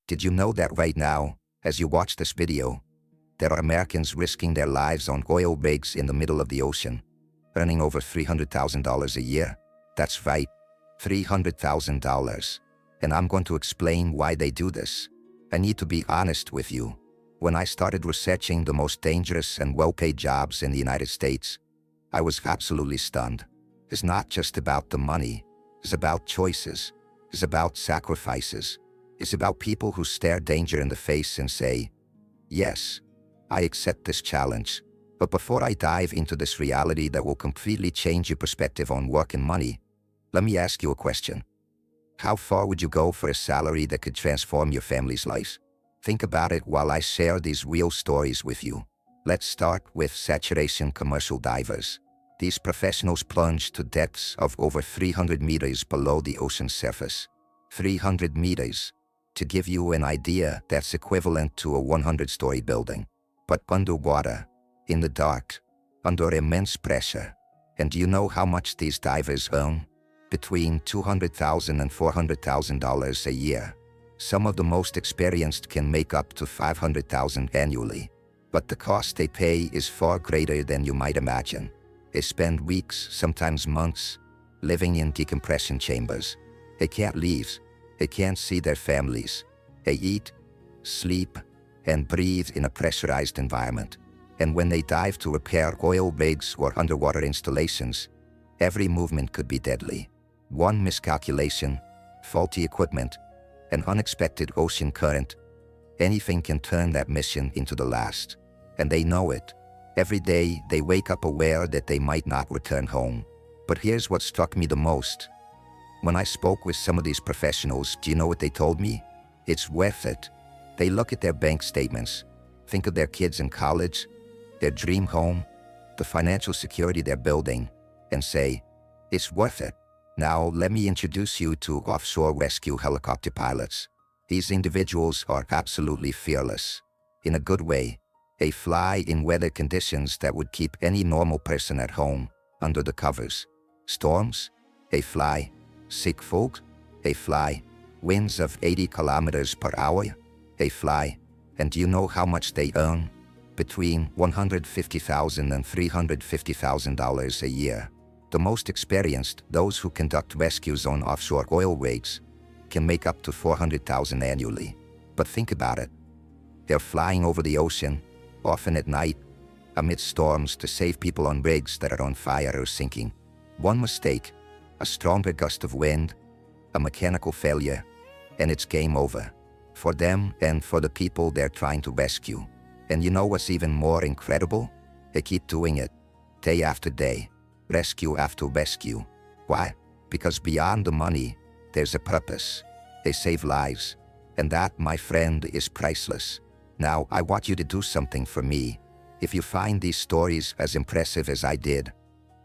Did you know that right now, as you watch this video, there are Americans risking their lives on oil rigs in the middle of the ocean, earning over $300,000 a year? That's right, $300,000. And I'm going to explain why they do this. I need to be honest with you. When I started researching the most dangerous and well-paid jobs in the United States, I was absolutely stunned. It's not just about the money. It's about choices. It's about sacrifices. It's about people who stare danger in the face and say, yes, I accept this challenge. But before I dive into this reality that will completely change your perspective on work and money, let me ask you a question. How far would you go for a salary that could transform your family's life? Think about it while I share these real stories with you. Let's start with saturation commercial divers. These professionals plunge to depths of over 300 meters below the ocean surface. 300 meters. To give you an idea, that's equivalent to a 100-story building. But underwater, in the dark, under immense pressure. And do you know how much these divers earn? Between $200,000 and $400,000 a year. Some of the most experienced can make up to $500,000 annually. But the cost they pay is far greater than you might imagine. They spend weeks, sometimes months, living in decompression chambers. They can't leave. They can't see their families. They eat, sleep, and breathe in a pressurized environment. And when they dive to repair oil rigs or underwater installations, every movement could be deadly. One miscalculation, faulty equipment, an unexpected ocean current, anything can turn that mission into the last. And they know it. Every day, they wake up aware that they might not return home. But here's what struck me the most. When I spoke with some of these professionals, do you know what they told me? It's worth it. They look at their bank statements, think of their kids in college, their dream home, the financial security they're building, and say, it's worth it. Now, let me introduce you to offshore rescue helicopter pilots. These individuals are absolutely fearless. In a good way. They fly in weather conditions that would keep any normal person at home, under the covers. Storms? They fly. Sick folk? They fly. Winds of 80 kilometers per hour? They fly. And do you know how much they earn? Between $150,000 and $350,000 a year. The most experienced, those who conduct rescues on offshore oil rigs, can make up to $400,000 annually. But think about it. They're flying over the ocean, often at night, amidst storms to save people on rigs that are on fire or sinking. One mistake, a stronger gust of wind, a mechanical failure, and it's game over. For them and for the people they're trying to rescue. And you know what's even more incredible? They keep doing it, day after day, rescue after rescue. Why? Because beyond the money, there's a purpose. They save lives. And that, my friend, is priceless. Now, I want you to do something for me. If you find these stories as impressive as I did,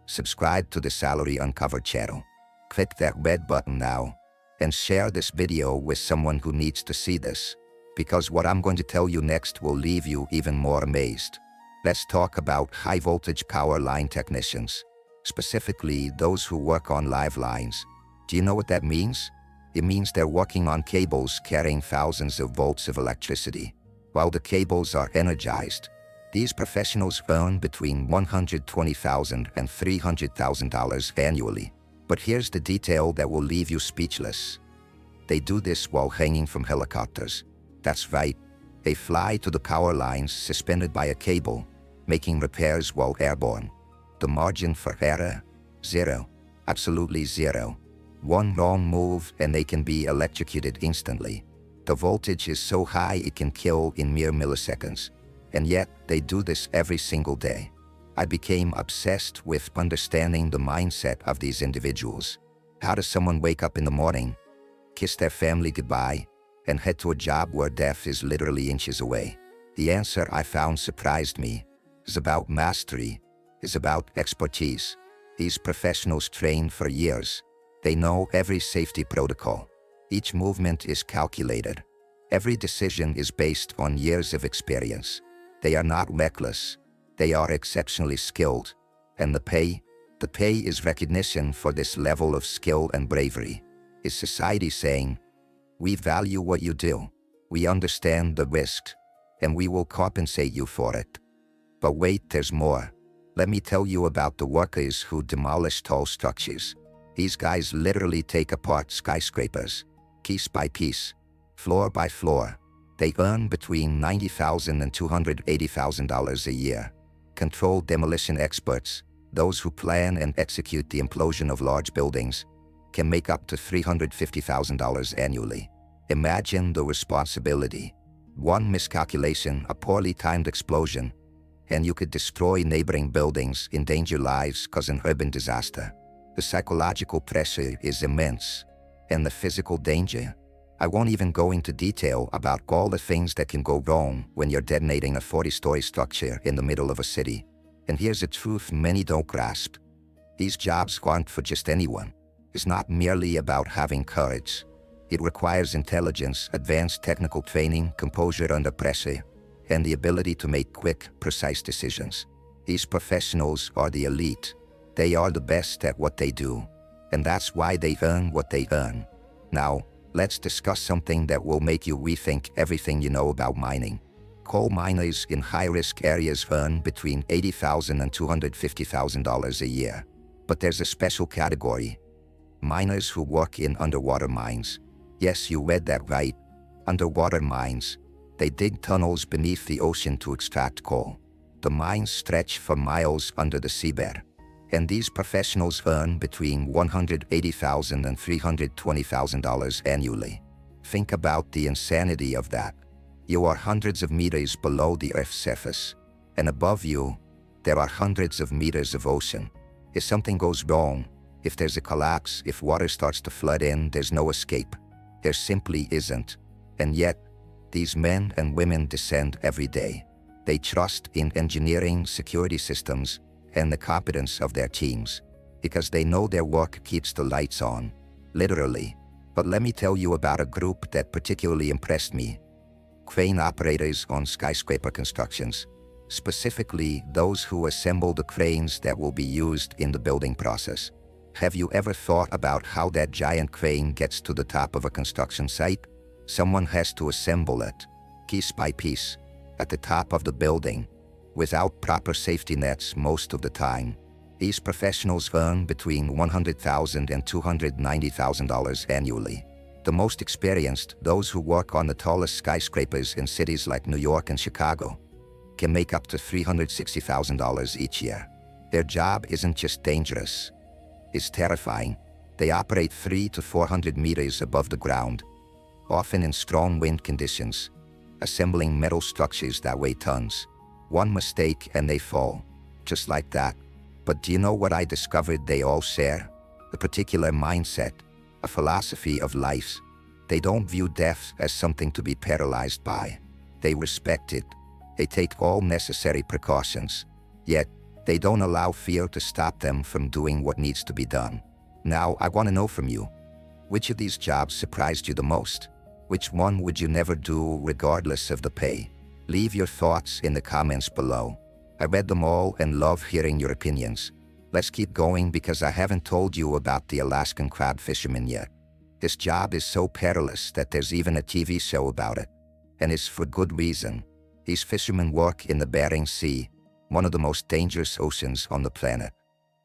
subscribe to the Salary Uncovered channel. Click that red button now, and share this video with someone who needs to see this. Because what I'm going to tell you next will leave you even more amazed. Let's talk about high-voltage power line technicians, specifically those who work on live lines. Do you know what that means? It means they're working on cables carrying thousands of volts of electricity. While the cables are energized, these professionals earn between $120,000 and $300,000 annually. But here's the detail that will leave you speechless. They do this while hanging from helicopters. That's right. They fly to the power lines suspended by a cable, making repairs while airborne. The margin for error? Zero. Absolutely zero. One wrong move and they can be electrocuted instantly. The voltage is so high it can kill in mere milliseconds. And yet, they do this every single day. I became obsessed with understanding the mindset of these individuals. How does someone wake up in the morning, kiss their family goodbye, and head to a job where death is literally inches away? The answer I found surprised me. It's about mastery. It's about expertise. These professionals train for years. They know every safety protocol. Each movement is calculated. Every decision is based on years of experience. They are not reckless. They are exceptionally skilled. And the pay is recognition for this level of skill and bravery. Is society saying, we value what you do? We understand the risk, and we will compensate you for it. But wait, there's more. Let me tell you about the workers who demolish tall structures. These guys literally take apart skyscrapers, piece by piece, floor by floor. They earn between $90,000 and $280,000 a year. Controlled demolition experts, those who plan and execute the implosion of large buildings, can make up to $350,000 annually. Imagine the responsibility. One miscalculation, a poorly timed explosion, and you could destroy neighboring buildings, endanger lives, cause an urban disaster. The psychological pressure is immense, and the physical danger. I won't even go into detail about all the things that can go wrong when you're detonating a 40-story structure in the middle of a city. And here's a truth many don't grasp. These jobs aren't for just anyone. It's not merely about having courage. It requires intelligence, advanced technical training, composure under pressure, and the ability to make quick, precise decisions. These professionals are the elite. They are the best at what they do, and that's why they earn what they earn. Now, let's discuss something that will make you rethink everything you know about mining. Coal miners in high-risk areas earn between $80,000 and $250,000 a year. But there's a special category. Miners who work in underwater mines. Yes, you read that right. Underwater mines. They dig tunnels beneath the ocean to extract coal. The mines stretch for miles under the seabed. And these professionals earn between $180,000 and $320,000 annually. Think about the insanity of that. You are hundreds of meters below the Earth's surface, and above you, there are hundreds of meters of ocean. If something goes wrong, if there's a collapse, if water starts to flood in, there's no escape. There simply isn't. And yet, these men and women descend every day. They trust in engineering, security systems, and the competence of their teams, because they know their work keeps the lights on, literally. But let me tell you about a group that particularly impressed me. Crane operators on skyscraper constructions, specifically those who assemble the cranes that will be used in the building process. Have you ever thought about how that giant crane gets to the top of a construction site? Someone has to assemble it, piece by piece, at the top of the building, without proper safety nets most of the time. These professionals earn between $100,000 and $290,000 annually. The most experienced, those who work on the tallest skyscrapers in cities like New York and Chicago, can make up to $360,000 each year. Their job isn't just dangerous, it's terrifying. They operate 300 to 400 meters above the ground, often in strong wind conditions, assembling metal structures that weigh tons. One mistake and they fall, just like that. But do you know what I discovered they all share? A particular mindset, a philosophy of life. They don't view death as something to be paralyzed by. They respect it. They take all necessary precautions. Yet, they don't allow fear to stop them from doing what needs to be done. Now, I want to know from you, which of these jobs surprised you the most? Which one would you never do regardless of the pay? Leave your thoughts in the comments below. I read them all and love hearing your opinions. Let's keep going because I haven't told you about the Alaskan crab fisherman yet. This job is so perilous that there's even a TV show about it. And it's for good reason. These fishermen work in the Bering Sea, one of the most dangerous oceans on the planet.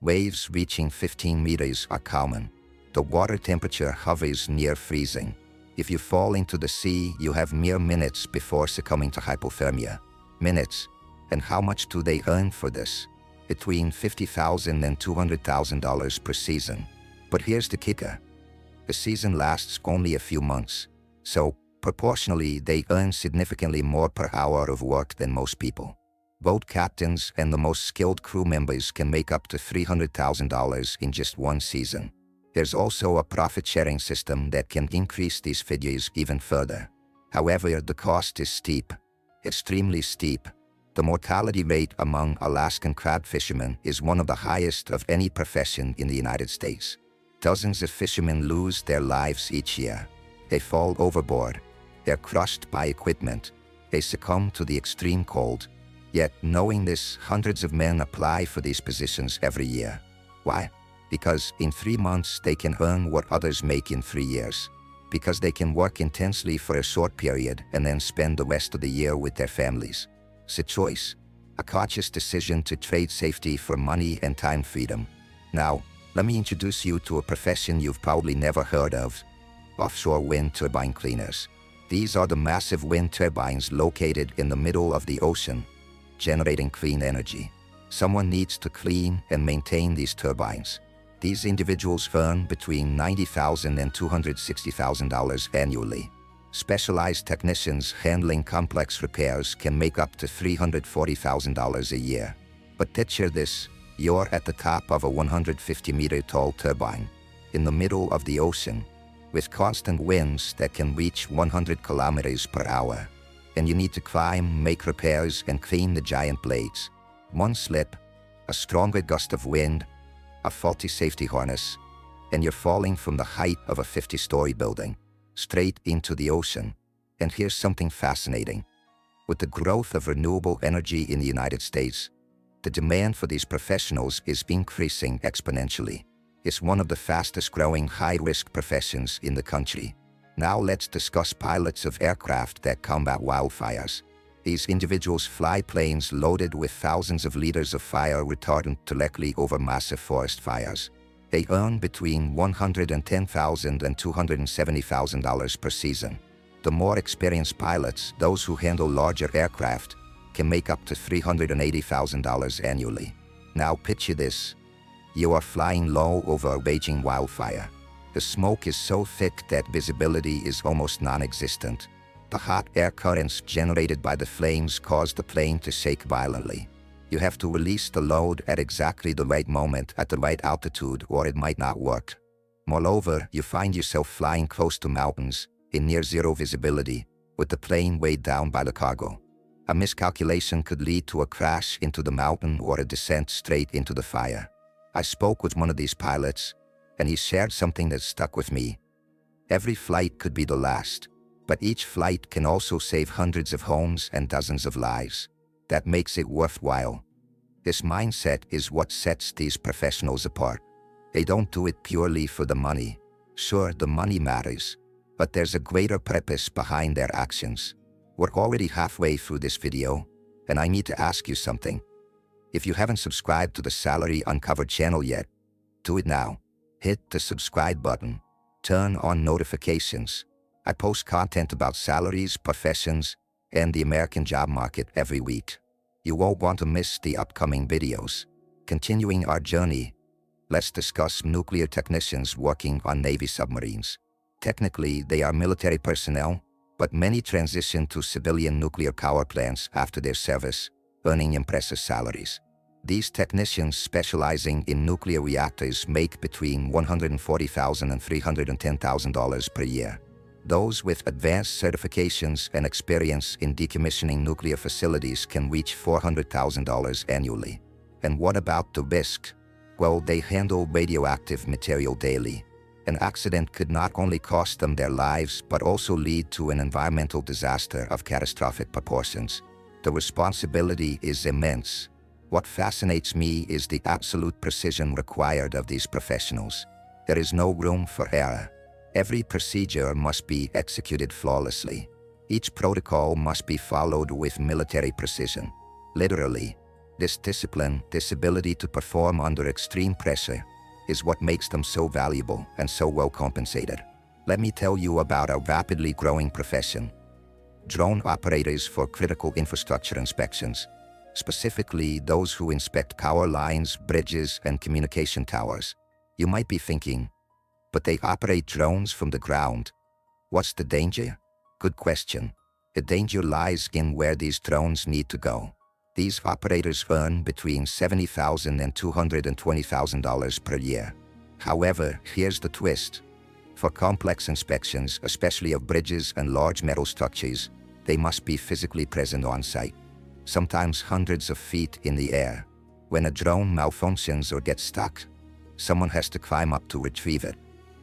Waves reaching 15 meters are common. The water temperature hovers near freezing. If you fall into the sea, you have mere minutes before succumbing to hypothermia. Minutes. And how much do they earn for this? Between $50,000 and $200,000 per season. But here's the kicker. The season lasts only a few months, so proportionally they earn significantly more per hour of work than most people. Boat captains and the most skilled crew members can make up to $300,000 in just one season. There's also a profit-sharing system that can increase these figures even further. However, the cost is steep, extremely steep. The mortality rate among Alaskan crab fishermen is one of the highest of any profession in the United States. Dozens of fishermen lose their lives each year. They fall overboard. They're crushed by equipment. They succumb to the extreme cold. Yet, knowing this, hundreds of men apply for these positions every year. Why? Because in 3 months they can earn what others make in 3 years. because they can work intensely for a short period and then spend the rest of the year with their families. It's a choice, a conscious decision to trade safety for money and time freedom. Now, let me introduce you to a profession you've probably never heard of: offshore wind turbine cleaners. These are the massive wind turbines located in the middle of the ocean, generating clean energy. Someone needs to clean and maintain these turbines. These individuals earn between $90,000 and $260,000 annually. Specialized technicians handling complex repairs can make up to $340,000 a year. But picture this: you're at the top of a 150-meter tall turbine, in the middle of the ocean, with constant winds that can reach 100 kilometers per hour. And you need to climb, make repairs, and clean the giant blades. One slip, a stronger gust of wind, a faulty safety harness, and you're falling from the height of a 50-story building, straight into the ocean. And here's something fascinating. With the growth of renewable energy in the United States, the demand for these professionals is increasing exponentially. It's one of the fastest growing high-risk professions in the country. Now let's discuss pilots of aircraft that combat wildfires. These individuals fly planes loaded with thousands of liters of fire retardant directly over massive forest fires. They earn between $110,000 and $270,000 per season. The more experienced pilots, those who handle larger aircraft, can make up to $380,000 annually. Now picture this: you are flying low over a raging wildfire. The smoke is so thick that visibility is almost non-existent. The hot air currents generated by the flames cause the plane to shake violently. You have to release the load at exactly the right moment at the right altitude, or it might not work. Moreover, you find yourself flying close to mountains, in near-zero visibility, with the plane weighed down by the cargo. A miscalculation could lead to a crash into the mountain or a descent straight into the fire. I spoke with one of these pilots, and he shared something that stuck with me. Every flight could be the last, but each flight can also save hundreds of homes and dozens of lives. That makes it worthwhile. This mindset is what sets these professionals apart. They don't do it purely for the money. Sure, the money matters, but there's a greater purpose behind their actions. We're already halfway through this video, and I need to ask you something. If you haven't subscribed to the Salary Uncovered channel yet, do it now. Hit the subscribe button. Turn on notifications. I post content about salaries, professions, and the American job market every week. You won't want to miss the upcoming videos. Continuing our journey, let's discuss nuclear technicians working on Navy submarines. Technically, they are military personnel, but many transition to civilian nuclear power plants after their service, earning impressive salaries. These technicians specializing in nuclear reactors make between $140,000 and $310,000 per year. Those with advanced certifications and experience in decommissioning nuclear facilities can reach $400,000 annually. And what about the risk? Well, they handle radioactive material daily. An accident could not only cost them their lives, but also lead to an environmental disaster of catastrophic proportions. The responsibility is immense. What fascinates me is the absolute precision required of these professionals. There is no room for error. Every procedure must be executed flawlessly. Each protocol must be followed with military precision. Literally, this discipline, this ability to perform under extreme pressure, is what makes them so valuable and so well compensated. Let me tell you about a rapidly growing profession: drone operators for critical infrastructure inspections, specifically those who inspect power lines, bridges, and communication towers. You might be thinking, but they operate drones from the ground. What's the danger? Good question. The danger lies in where these drones need to go. These operators earn between $70,000 and $220,000 per year. However, here's the twist. For complex inspections, especially of bridges and large metal structures, they must be physically present on site, sometimes hundreds of feet in the air. When a drone malfunctions or gets stuck, someone has to climb up to retrieve it.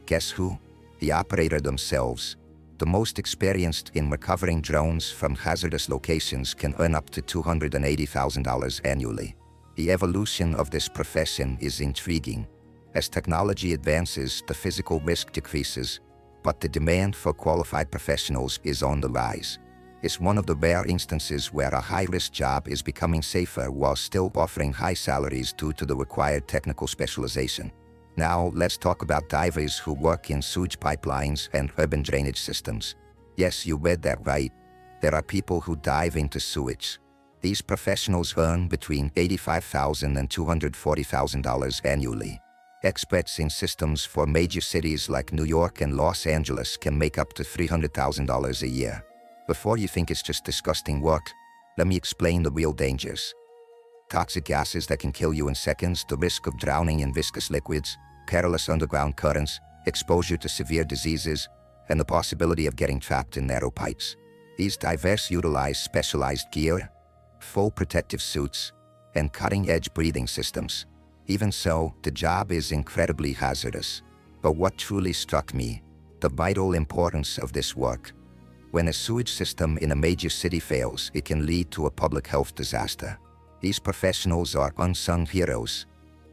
Guess who? The operator themselves. The most experienced in recovering drones from hazardous locations can earn up to $280,000 annually. The evolution of this profession is intriguing. As technology advances, the physical risk decreases, but the demand for qualified professionals is on the rise. It's one of the rare instances where a high-risk job is becoming safer while still offering high salaries due to the required technical specialization. Now, let's talk about divers who work in sewage pipelines and urban drainage systems. Yes, you read that right. There are people who dive into sewage. These professionals earn between $85,000 and $240,000 annually. Experts in systems for major cities like New York and Los Angeles can make up to $300,000 a year. Before you think it's just disgusting work, let me explain the real dangers. Toxic gases that can kill you in seconds, the risk of drowning in viscous liquids, perilous underground currents, exposure to severe diseases, and the possibility of getting trapped in narrow pipes. These divers utilize specialized gear, full protective suits, and cutting-edge breathing systems. Even so, the job is incredibly hazardous. But what truly struck me, the vital importance of this work. When a sewage system in a major city fails, it can lead to a public health disaster. These professionals are unsung heroes,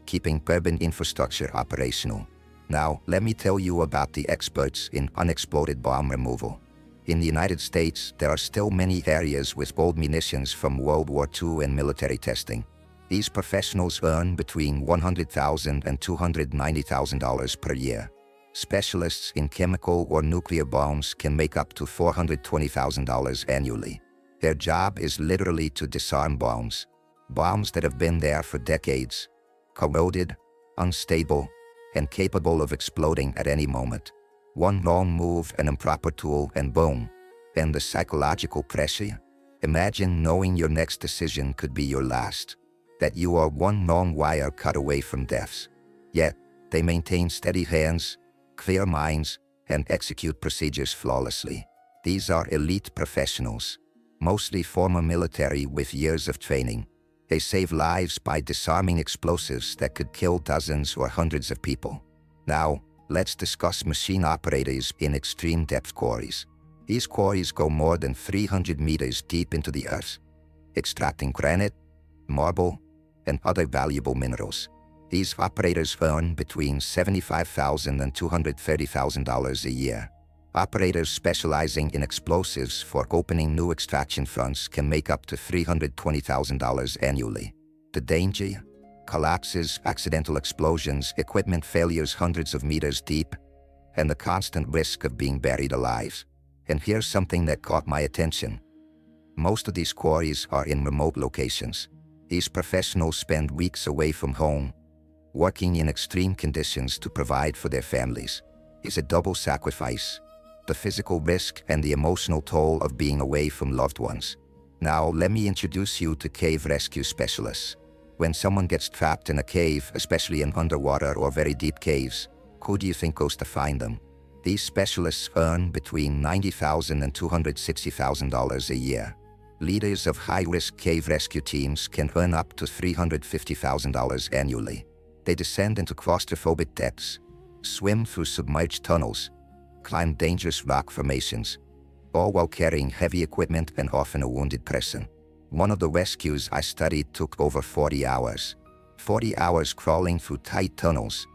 keeping urban infrastructure operational. Now, let me tell you about the experts in unexploded bomb removal. In the United States, there are still many areas with old munitions from World War II and military testing. These professionals earn between $100,000 and $290,000 per year. Specialists in chemical or nuclear bombs can make up to $420,000 annually. Their job is literally to disarm bombs that have been there for decades, corroded, unstable, and capable of exploding at any moment. One wrong move, an improper tool, and boom. And the psychological pressure? Imagine knowing your next decision could be your last, that you are one wrong wire cut away from death. Yet, they maintain steady hands, clear minds, and execute procedures flawlessly. These are elite professionals, mostly former military with years of training. They save lives by disarming explosives that could kill dozens or hundreds of people. Now, let's discuss machine operators in extreme depth quarries. These quarries go more than 300 meters deep into the earth, extracting granite, marble, and other valuable minerals. These operators earn between $75,000 and $230,000 a year. Operators specializing in explosives for opening new extraction fronts can make up to $320,000 annually. The danger? Collapses, accidental explosions, equipment failures hundreds of meters deep, and the constant risk of being buried alive. And here's something that caught my attention. Most of these quarries are in remote locations. These professionals spend weeks away from home, working in extreme conditions to provide for their families. It's a double sacrifice, the physical risk and the emotional toll of being away from loved ones. Now, let me introduce you to cave rescue specialists. When someone gets trapped in a cave, especially in underwater or very deep caves, who do you think goes to find them? These specialists earn between $90,000 and $260,000 a year. Leaders of high-risk cave rescue teams can earn up to $350,000 annually. They descend into claustrophobic depths, swim through submerged tunnels, climb dangerous rock formations, all while carrying heavy equipment and often a wounded person. One of the rescues I studied took over 40 hours. 40 hours crawling through tight tunnels,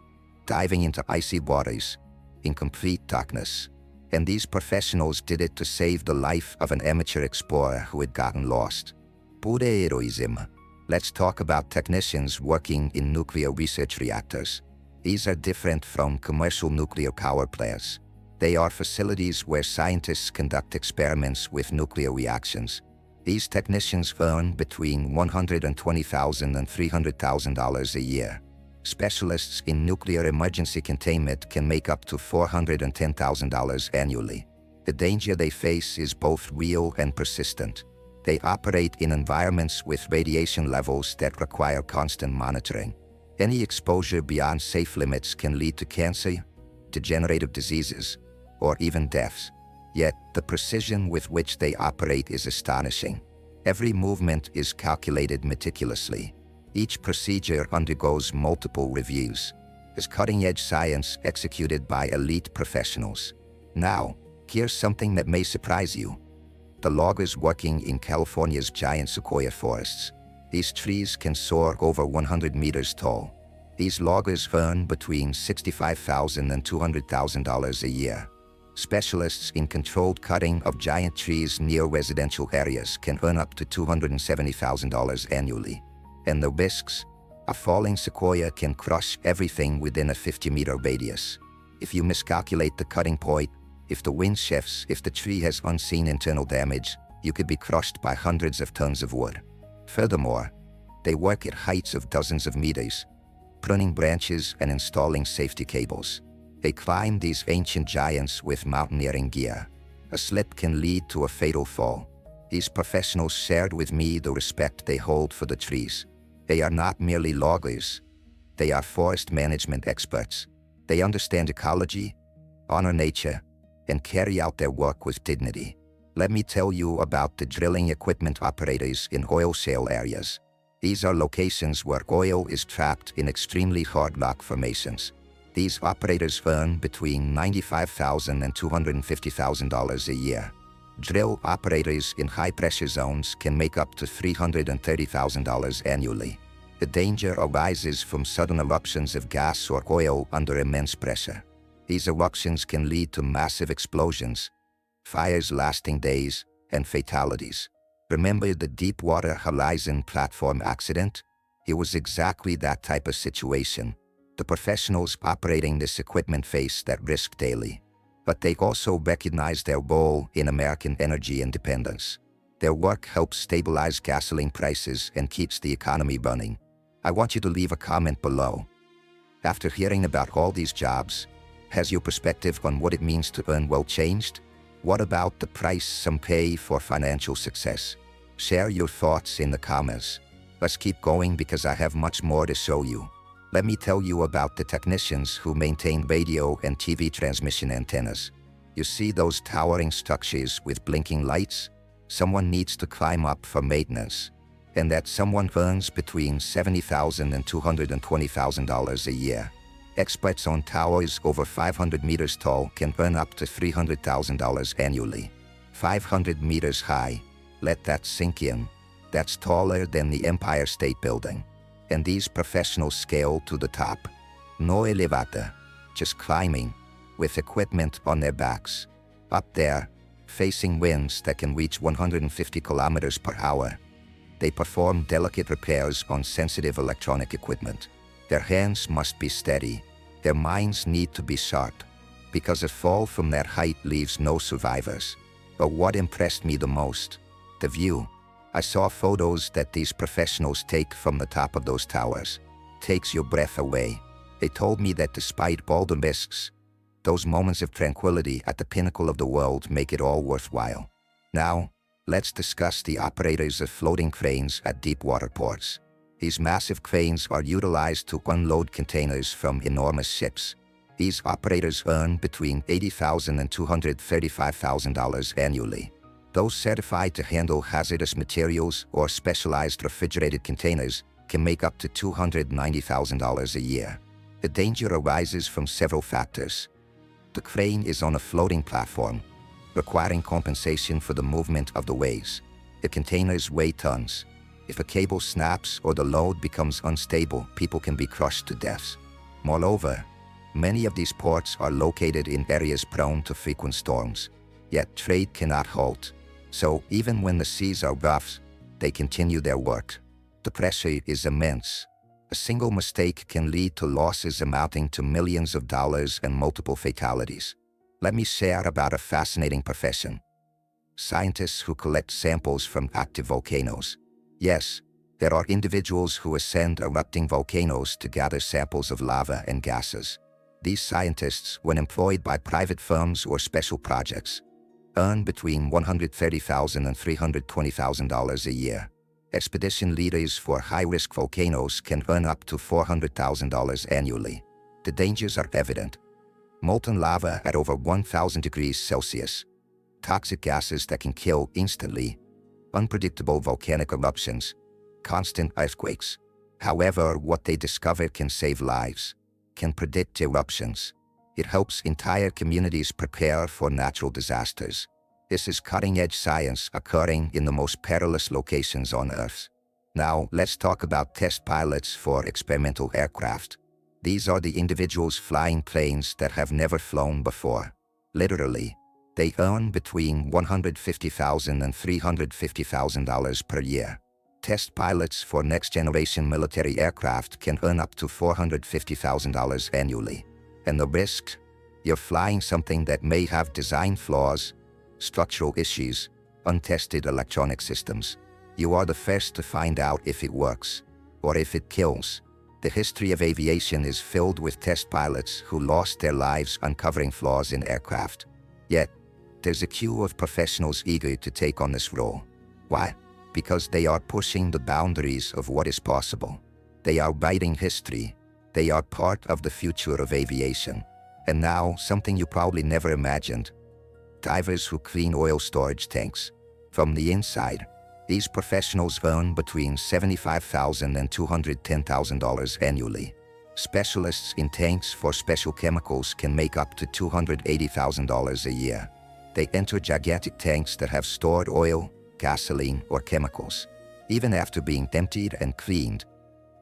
diving into icy waters, in complete darkness. And these professionals did it to save the life of an amateur explorer who had gotten lost. Pure heroism. Let's talk about technicians working in nuclear research reactors. These are different from commercial nuclear power plants. They are facilities where scientists conduct experiments with nuclear reactions. These technicians earn between $120,000 and $300,000 a year. Specialists in nuclear emergency containment can make up to $410,000 annually. The danger they face is both real and persistent. They operate in environments with radiation levels that require constant monitoring. Any exposure beyond safe limits can lead to cancer, degenerative diseases, or even deaths. Yet, the precision with which they operate is astonishing. Every movement is calculated meticulously. Each procedure undergoes multiple reviews. It's cutting-edge science executed by elite professionals. Now, here's something that may surprise you. The loggers working in California's giant sequoia forests. These trees can soar over 100 meters tall. These loggers earn between $65,000 and $200,000 a year. Specialists in controlled cutting of giant trees near residential areas can earn up to $270,000 annually. And the risks? A falling sequoia can crush everything within a 50-meter radius. If you miscalculate the cutting point, if the wind shifts, if the tree has unseen internal damage, you could be crushed by hundreds of tons of wood. Furthermore, they work at heights of dozens of meters, pruning branches and installing safety cables. They climb these ancient giants with mountaineering gear. A slip can lead to a fatal fall. These professionals shared with me the respect they hold for the trees. They are not merely loggers. They are forest management experts. They understand ecology, honor nature, and carry out their work with dignity. Let me tell you about the drilling equipment operators in oil shale areas. These are locations where oil is trapped in extremely hard rock formations. These operators earn between $95,000 and $250,000 a year. Drill operators in high-pressure zones can make up to $330,000 annually. The danger arises from sudden eruptions of gas or oil under immense pressure. These eruptions can lead to massive explosions, fires lasting days, and fatalities. Remember the Deepwater Horizon platform accident? It was exactly that type of situation. The professionals operating this equipment face that risk daily. But they also recognize their role in American energy independence. Their work helps stabilize gasoline prices and keeps the economy running. I want you to leave a comment below. After hearing about all these jobs, has your perspective on what it means to earn well changed? What about the price some pay for financial success? Share your thoughts in the comments. Let's keep going because I have much more to show you. Let me tell you about the technicians who maintain radio and TV transmission antennas. You see those towering structures with blinking lights? Someone needs to climb up for maintenance. And that someone earns between $70,000 and $220,000 a year. Experts on towers over 500 meters tall can earn up to $300,000 annually. 500 meters high. Let that sink in. That's taller than the Empire State Building. And these professionals scale to the top. No elevata, just climbing, with equipment on their backs. Up there, facing winds that can reach 150 kilometers per hour. They perform delicate repairs on sensitive electronic equipment. Their hands must be steady. Their minds need to be sharp, because a fall from that height leaves no survivors. But what impressed me the most? The view. I saw photos that these professionals take from the top of those towers. Takes your breath away. They told me that despite all the risks, those moments of tranquility at the pinnacle of the world make it all worthwhile. Now, let's discuss the operators of floating cranes at deep-water ports. These massive cranes are utilized to unload containers from enormous ships. These operators earn between $80,000 and $235,000 annually. Those certified to handle hazardous materials or specialized refrigerated containers can make up to $290,000 a year. The danger arises from several factors. The crane is on a floating platform, requiring compensation for the movement of the waves. The containers weigh tons. If a cable snaps or the load becomes unstable, people can be crushed to death. Moreover, many of these ports are located in areas prone to frequent storms. Yet trade cannot halt. So even when the seas are rough, they continue their work. The pressure is immense. A single mistake can lead to losses amounting to millions of dollars and multiple fatalities. Let me share about a fascinating profession. Scientists who collect samples from active volcanoes. Yes, there are individuals who ascend erupting volcanoes to gather samples of lava and gases. These scientists, when employed by private firms or special projects, earn between $130,000 and $320,000 a year. Expedition leaders for high-risk volcanoes can earn up to $400,000 annually. The dangers are evident. Molten lava at over 1,000 degrees Celsius. Toxic gases that can kill instantly. Unpredictable volcanic eruptions. Constant earthquakes. However, what they discover can save lives. Can predict eruptions. It helps entire communities prepare for natural disasters. This is cutting-edge science occurring in the most perilous locations on Earth. Now, let's talk about test pilots for experimental aircraft. These are the individuals flying planes that have never flown before. Literally, they earn between $150,000 and $350,000 per year. Test pilots for next-generation military aircraft can earn up to $450,000 annually. And the risk? You're flying something that may have design flaws, structural issues, untested electronic systems. You are the first to find out if it works, or if it kills. The history of aviation is filled with test pilots who lost their lives uncovering flaws in aircraft. Yet, there's a queue of professionals eager to take on this role. Why? Because they are pushing the boundaries of what is possible. They are writing history. They are part of the future of aviation. And now, something you probably never imagined. Divers who clean oil storage tanks. From the inside, these professionals earn between $75,000 and $210,000 annually. Specialists in tanks for special chemicals can make up to $280,000 a year. They enter gigantic tanks that have stored oil, gasoline, or chemicals. Even after being emptied and cleaned,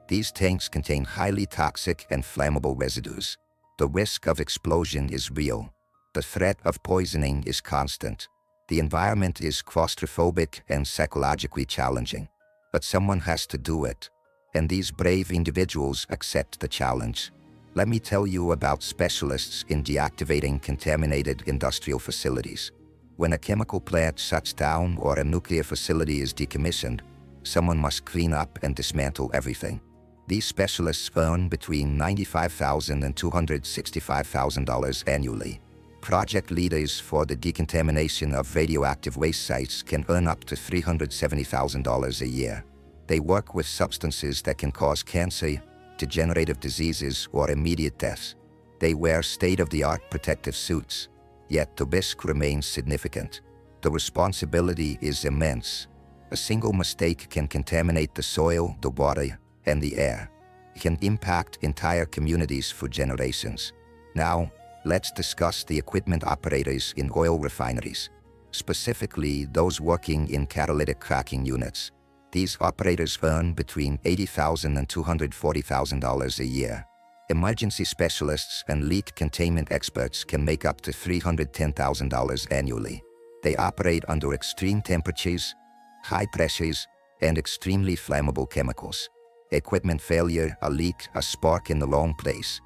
these tanks contain highly toxic and flammable residues. The risk of explosion is real. The threat of poisoning is constant. The environment is claustrophobic and psychologically challenging. But someone has to do it. And these brave individuals accept the challenge. Let me tell you about specialists in deactivating contaminated industrial facilities. When a chemical plant shuts down or a nuclear facility is decommissioned, someone must clean up and dismantle everything. These specialists earn between $95,000 and $265,000 annually. Project leaders for the decontamination of radioactive waste sites can earn up to $370,000 a year. They work with substances that can cause cancer, degenerative diseases, or immediate death. They wear state-of-the-art protective suits, yet the risk remains significant. The responsibility is immense. A single mistake can contaminate the soil, the water, and the air. It can impact entire communities for generations. Now, let's discuss the equipment operators in oil refineries, specifically those working in catalytic cracking units. These operators earn between $80,000 and $240,000 a year. Emergency specialists and leak containment experts can make up to $310,000 annually. They operate under extreme temperatures, high pressures, and extremely flammable chemicals. Equipment failure, a leak, a spark in the wrong place,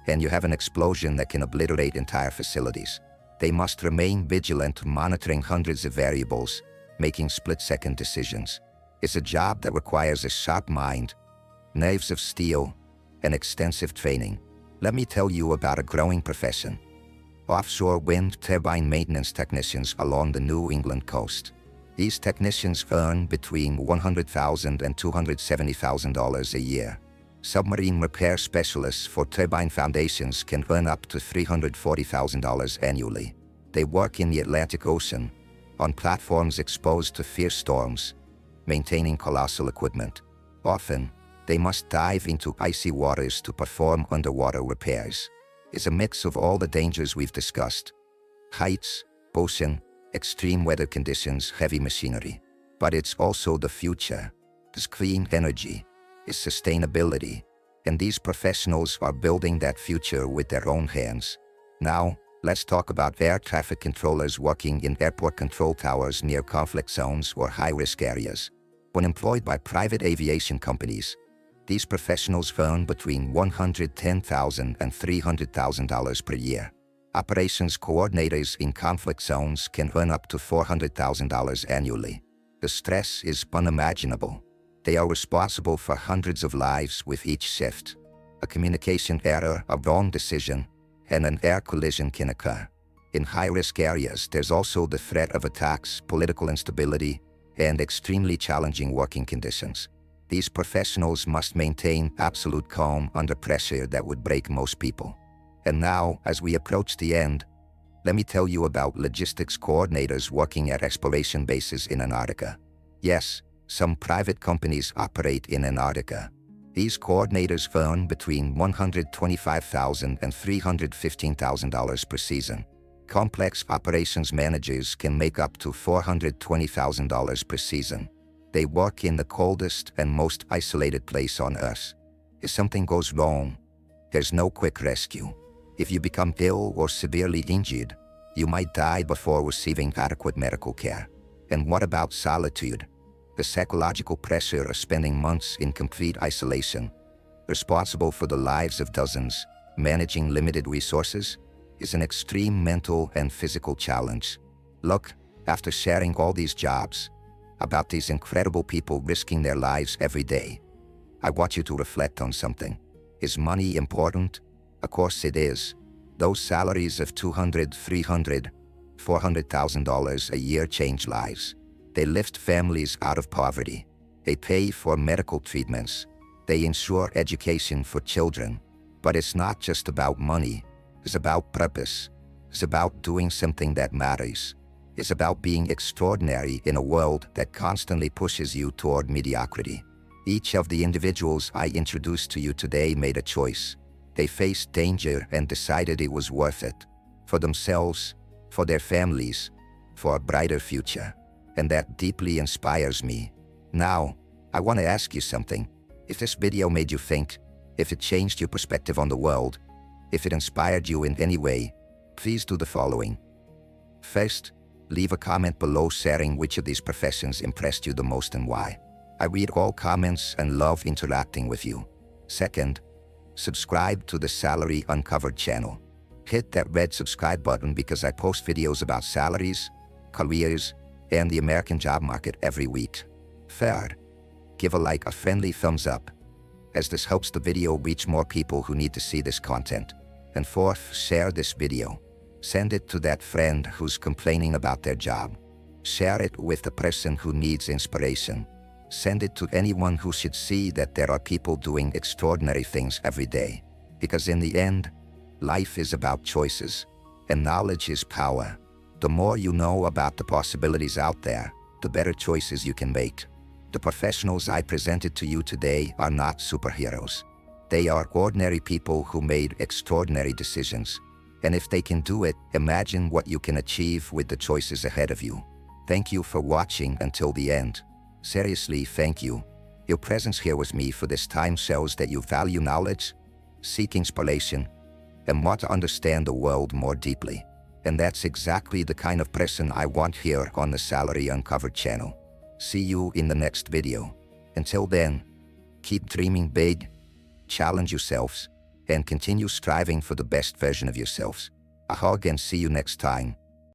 and you have an explosion that can obliterate entire facilities. They must remain vigilant, monitoring hundreds of variables, making split-second decisions. It's a job that requires a sharp mind, nerves of steel, and extensive training. Let me tell you about a growing profession. Offshore wind turbine maintenance technicians along the New England coast. These technicians earn between $100,000 and $270,000 a year. Submarine repair specialists for turbine foundations can earn up to $340,000 annually. They work in the Atlantic Ocean, on platforms exposed to fierce storms, maintaining colossal equipment. Often, they must dive into icy waters to perform underwater repairs. It's a mix of all the dangers we've discussed: heights, ocean, extreme weather conditions, heavy machinery. But it's also the future. It's clean energy. It's sustainability. And these professionals are building that future with their own hands. Now, let's talk about air traffic controllers working in airport control towers near conflict zones or high-risk areas. When employed by private aviation companies, these professionals earn between $110,000 and $300,000 per year. Operations coordinators in conflict zones can earn up to $400,000 annually. The stress is unimaginable. They are responsible for hundreds of lives with each shift. A communication error, a wrong decision, and an air collision can occur. In high-risk areas, there's also the threat of attacks, political instability, and extremely challenging working conditions. These professionals must maintain absolute calm under pressure that would break most people. And now, as we approach the end, let me tell you about logistics coordinators working at exploration bases in Antarctica. Yes, some private companies operate in Antarctica. These coordinators earn between $125,000 and $315,000 per season. Complex operations managers can make up to $420,000 per season. They work in the coldest and most isolated place on Earth. If something goes wrong, there's no quick rescue. If you become ill or severely injured, You might die before receiving adequate medical care. And what about solitude? The psychological pressure of spending months in complete isolation, responsible for the lives of dozens, managing limited resources, is an extreme mental and physical challenge. Look, after sharing all these jobs, about these incredible people risking their lives every day, I want you to reflect on something. Is money important? Of course it is. Those salaries of $200,000, $300,000, $400,000 a year change lives. They lift families out of poverty. They pay for medical treatments. They ensure education for children. But it's not just about money. It's about purpose. It's about doing something that matters. It's about being extraordinary in a world that constantly pushes you toward mediocrity. Each of the individuals I introduced to you today made a choice. They faced danger and decided it was worth it. For themselves, for their families, for a brighter future. And that deeply inspires me. Now, I want to ask you something. If this video made you think, if it changed your perspective on the world, if it inspired you in any way, please do the following. First, leave a comment below sharing which of these professions impressed you the most and why. I read all comments and love interacting with you. Second, subscribe to the Salary Uncovered channel. Hit that red subscribe button because I post videos about salaries, careers, and the American job market every week. Third, give a like, a friendly thumbs up, as this helps the video reach more people who need to see this content. And fourth, share this video. Send it to that friend who's complaining about their job. Share it with the person who needs inspiration. Send it to anyone who should see that there are people doing extraordinary things every day. Because in the end, life is about choices, and knowledge is power. The more you know about the possibilities out there, the better choices you can make. The professionals I presented to you today are not superheroes. They are ordinary people who made extraordinary decisions. And if they can do it, imagine what you can achieve with the choices ahead of you. Thank you for watching until the end. Seriously, thank you. Your presence here with me for this time shows that you value knowledge, seek inspiration, and want to understand the world more deeply. And that's exactly the kind of person I want here on the Salary Uncovered channel. See you in the next video. Until then, keep dreaming big, challenge yourselves, and continue striving for the best version of yourselves. A hug and see you next time.